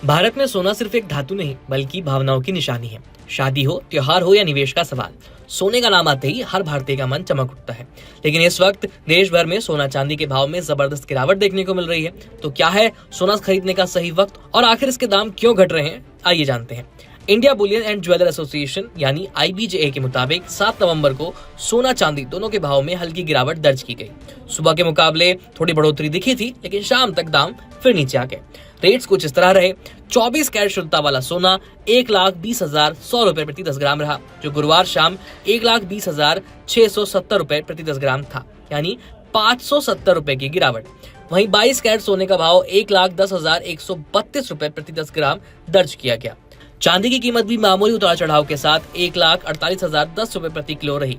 भारत में सोना सिर्फ एक धातु नहीं बल्कि भावनाओं की निशानी है। शादी हो, त्योहार हो या निवेश का सवाल, सोने का नाम आते ही हर भारतीय का मन चमक उठता है। लेकिन इस वक्त देश भर में सोना चांदी के भाव में जबरदस्त गिरावट देखने को मिल रही है। तो क्या है सोना खरीदने का सही वक्त और आखिर इसके दाम क्यों घट रहे हैं, आइए जानते हैं। India Boolean and jeweller association यानी IBJA के मुताबिक 7 नवंबर को सोना चांदी दोनों के भाव में हल्की गिरावट दर्ज की गई। सुबह के मुकाबले थोड़ी बढ़ोतरी दिखी थी, लेकिन शाम तक दाम फिर नीचे आ गए। रेट्स कुछ इस तरह रहे। 24 कैरेट शुद्धता वाला सोना 1,20,100 रुपए प्रति 10 ग्राम रहा, जो गुरुवार शाम 1,20,670 रुपए प्रति 10 ग्राम था, यानी 570 रुपए की गिरावट। वहीं 22 कैरेट सोने का भाव 1,10,132 रुपए प्रति 10 ग्राम दर्ज किया गया। चांदी की कीमत भी मामूली उतार चढ़ाव के साथ 1,48,010 रुपए प्रति किलो रही।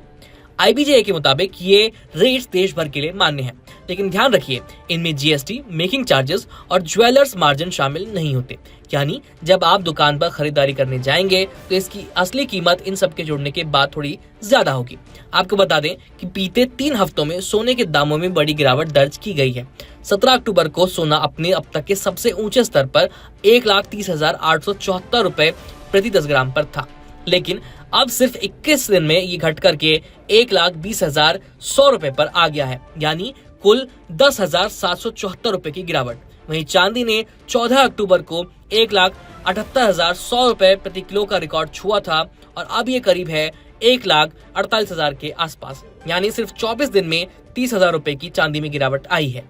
IBJA के मुताबिक ये रेट्स देश भर के लिए मान्य हैं, लेकिन ध्यान रखिए इनमें GST, मेकिंग चार्जेस और ज्वेलर्स मार्जिन शामिल नहीं होते। यानी जब आप दुकान पर खरीदारी करने जाएंगे तो इसकी असली कीमत इन सब के जोड़ने के बाद थोड़ी ज्यादा होगी। आपको बता दें कि बीते 3 हफ्तों में सोने के दामों में बड़ी गिरावट दर्ज की गई है। 17 अक्टूबर को सोना अपने अब तक के सबसे ऊंचे स्तर पर 1,30,874 रुपए प्रति 10 ग्राम पर था, लेकिन अब सिर्फ 21 दिन में ये घट करके 1,20,100 रुपए पर आ गया है, यानी कुल 10,774 रुपए की गिरावट। वहीं चांदी ने 14 अक्टूबर को 1,78,100 रुपए प्रति किलो का रिकॉर्ड छुआ था और अब ये करीब है 1,48,000 के आसपास, यानी सिर्फ 24 दिन में 30,000 रुपए की चांदी में गिरावट आई है।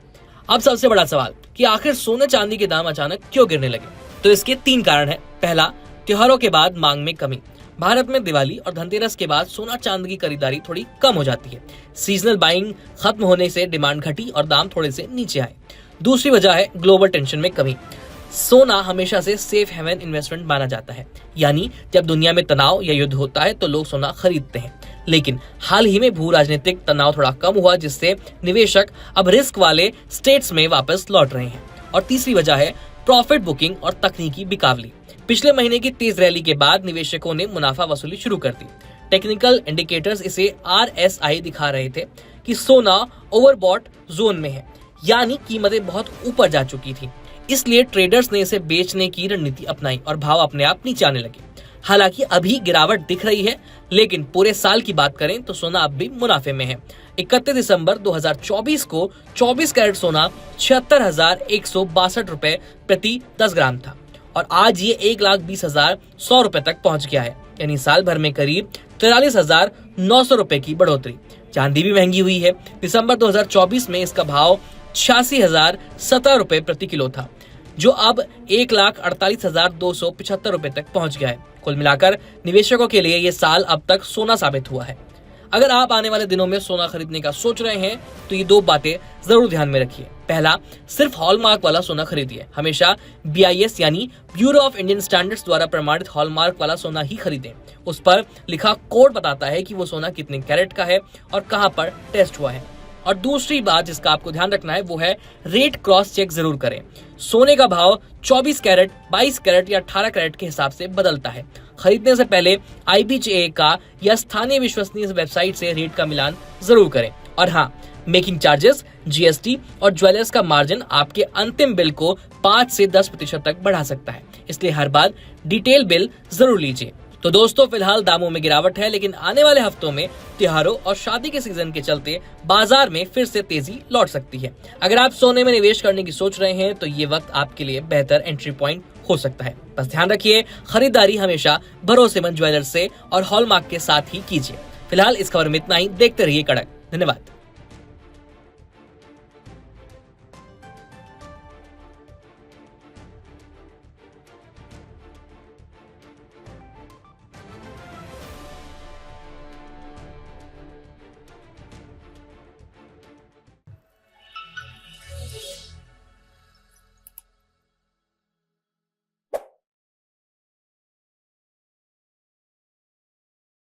अब सबसे बड़ा सवाल कि आखिर सोने चांदी के दाम अचानक क्यों गिरने लगे, तो इसके 3 कारण हैं। पहला, त्योहारों के बाद मांग में कमी। भारत में दिवाली और धनतेरस के बाद सोना चांदी की खरीदारी थोड़ी कम हो जाती है। सीजनल बाइंग खत्म होने से डिमांड घटी और दाम थोड़े से नीचे आए। दूसरी वजह है ग्लोबल टेंशन में कमी। सोना हमेशा से सेफ हेवन इन्वेस्टमेंट माना जाता है, यानी जब दुनिया में तनाव या युद्ध होता है तो लोग सोना खरीदते हैं। लेकिन हाल ही में भू राजनीतिक तनाव थोड़ा कम हुआ, जिससे निवेशक अब रिस्क वाले स्टेट्स में वापस लौट रहे हैं। और तीसरी वजह है प्रॉफिट बुकिंग और तकनीकी बिकावली। पिछले महीने की तेज रैली के बाद निवेशकों ने मुनाफा वसूली शुरू कर दी। टेक्निकल इंडिकेटर्स इसे RSI दिखा रहे थे कि सोना ओवरबॉट जोन में है, यानी कीमतें बहुत ऊपर जा चुकी थी। इसलिए ट्रेडर्स ने इसे बेचने की रणनीति अपनाई और भाव अपने आप नीचे आने लगे। हालांकि अभी गिरावट दिख रही है, लेकिन पूरे साल की बात करें तो सोना अब भी मुनाफे में है। 31 दिसंबर 2024 को 24 कैरेट सोना 76,162 रुपए प्रति 10 ग्राम था और आज ये 1,20,100 रुपए तक पहुंच गया है, यानी साल भर में करीब 43,900 रुपए की बढ़ोतरी। चांदी भी महंगी हुई है। दिसंबर 2024 में इसका भाव 86,017 रुपए प्रति किलो था, जो अब 1,48,275 रुपए तक पहुंच गया है। कुल मिलाकर निवेशकों के लिए ये साल अब तक सोना साबित हुआ है। अगर आप आने वाले दिनों में सोना खरीदने का सोच रहे हैं तो ये 2 बातें जरूर ध्यान में रखिए। पहला, सिर्फ हॉलमार्क वाला सोना खरीदिए। हमेशा BIS यानी ब्यूरो ऑफ इंडियन स्टैंडर्ड्स द्वारा प्रमाणित हॉलमार्क वाला सोना ही खरीदें। उस पर लिखा कोड बताता है कि वो सोना कितने कैरेट का है और कहां पर टेस्ट हुआ है। और दूसरी बात जिसका आपको ध्यान रखना है वो है रेट क्रॉस चेक जरूर करें। सोने का भाव 24 कैरेट, 22 कैरेट या 18 कैरेट के हिसाब से बदलता है। खरीदने से पहले IBJA का या स्थानीय विश्वसनीय वेबसाइट से रेट का मिलान जरूर करें। और हाँ, मेकिंग चार्जेस, GST और ज्वेलर्स का मार्जिन आपके अंतिम बिल को 5 से 10% तक बढ़ा सकता है, इसलिए हर बार डिटेल बिल जरूर लीजिए। तो दोस्तों, फिलहाल दामों में गिरावट है, लेकिन आने वाले हफ्तों में त्योहारों और शादी के सीजन के चलते बाजार में फिर से तेजी लौट सकती है। अगर आप सोने में निवेश करने की सोच रहे हैं तो ये वक्त आपके लिए बेहतर एंट्री पॉइंट हो सकता है। बस ध्यान रखिए, खरीदारी हमेशा भरोसेमंद ज्वेलर्स से और हॉलमार्क के साथ ही कीजिए। फिलहाल इस खबर में इतना ही। देखते रहिए कड़क। धन्यवाद।